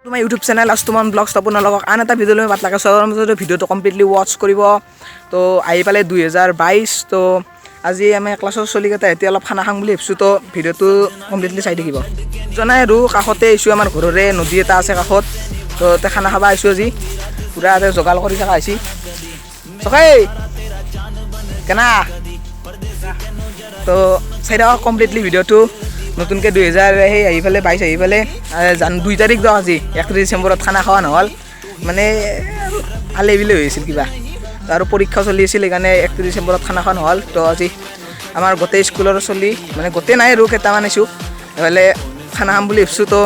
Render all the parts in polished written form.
তোমাৰ YouTube channel আস্তুমান blogs আপোনালোকক আন এটা ভিডিঅ'লৈ বাট লাগে সবৰ ভিডিঅ'টো কমপ্লিটলি ৱাচ কৰিব তো আহি পালে 2022 তো আজি আমি ক্লাছৰ চলিকেইটা এতিয়া অলপ খানা খাম বুলি ভাবিছোঁ তো ভিডিঅ'টো কমপ্লিটলি চাই থাকিব জনাই আৰু কাষতে আহিছোঁ আমাৰ ঘৰৰে নদী এটা আছে কাষত তো তাতে খানা খাব আহিছোঁ আজি পূৰা যোগাৰ কৰি থকা হৈছে চকাই কেনা তো চাই থাকক কমপ্লিটলি ভিডিঅ'টো নতুনকৈ 2000 আহি পেলাই 22 আহি পেলাই 2 তাৰিখ দিয়ক আজি 31 ডিচেম্বৰত খানা খোৱা নহ'ল মানে আলে বিলে হৈ আছিল কিবা আৰু পৰীক্ষা চলি আছিল সেইকাৰণে 31 ডিচেম্বৰত খানা খোৱা নহ'ল তো আজি আমাৰ গোটেই স্কুলৰ চলি মানে গোটেই নাই আৰু কেইটামান আছোঁ এইফালে খানা খাম বুলি ভাবিছোঁ তো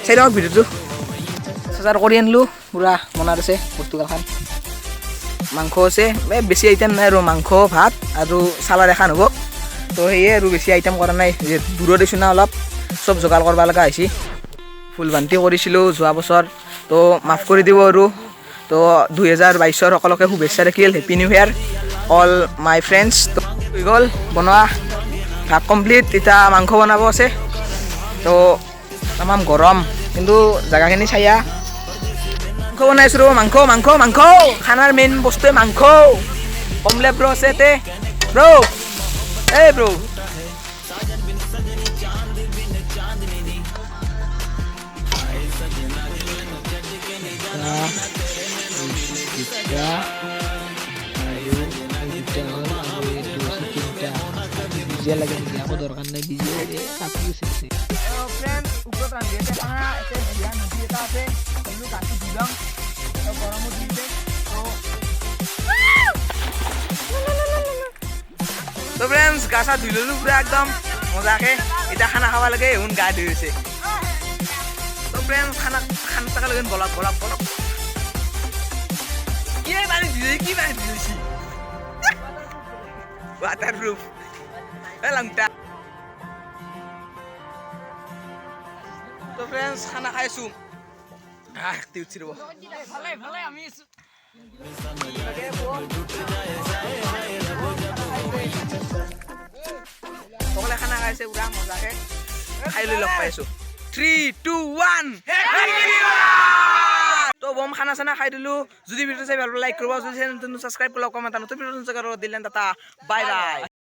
চাই থাকক ভিডিঅ'টো বজাৰ কৰি আনিলোঁ পূৰা মনত আছে পৰ্তুগালখন মাংস আছে বেছি আইটেম নাই আৰু মাংস ভাত আৰু চালাড এখন হ'ব তো সেয়ে আৰু বেছি আইটেম কৰা নাই যে দূৰত দিছোঁ না অলপ চব যোগাৰ কৰিব লগা হৈছে ফুল ভান্তি কৰিছিলোঁ যোৱা বছৰ তো মাফ কৰি দিব আৰু তো 2022 সকলোকে শুভেচ্ছা থাকিল happy new year all my friends তো হৈ গ'ল বনোৱা ভাত কমপ্লিট এতিয়া মাংস বনাব আছে তো তামাম গৰম কিন্তু জেগাখিনি চাইয়া মাংস বনাইছোঁ ৰ'ব মাংস মাংস মাংস খানাৰ মেইন বস্তুৱে মাংস কমলে ব্ৰ আছে তে ব্ৰ এই ব্ৰ বিজিয়া লাগে নেকি আকৌ দৰকাৰ নাই বিজিয়া লাগে কাটি গৈছে ফ্ৰেণ্ড ওপৰত ৰান্ধি আছে খানা এতে বিয়া নদী এটা আছে কিন্তু কাটি দিলং গৰমত দিছে তো ফ্ৰেণ্ডছ গা চা ধুই ল'লোঁ পুৰা একদম মজাকৈ এতিয়া খানা খাব লাগে এহুন গা ধুই আছে তো ফ্ৰেণ্ডছ খানা টাকা লাগে বলক বলক বলক কি পানী দিছে কি পানী দিছে ৱাটাৰ প্ৰুফ লংটা তো ফ্ৰেণ্ডছ খানা খাইছোঁ উঠি ৰ'ব আমি সকলোৱে খানা খাইছে পুৰা মজাকৈ খাই লৈ লগ পাইছোঁ 3, 2, 1 তো বম খানা চানা খাই দিলোঁ যদি ভিডিঅ'টো চাই ভাল লাইক কৰিব যদি চেনেলটো ছাবস্ক্ৰাইব কৰিব কমেণ্ট নতুন ভিডিঅ' দিলে টাটা বাই বাই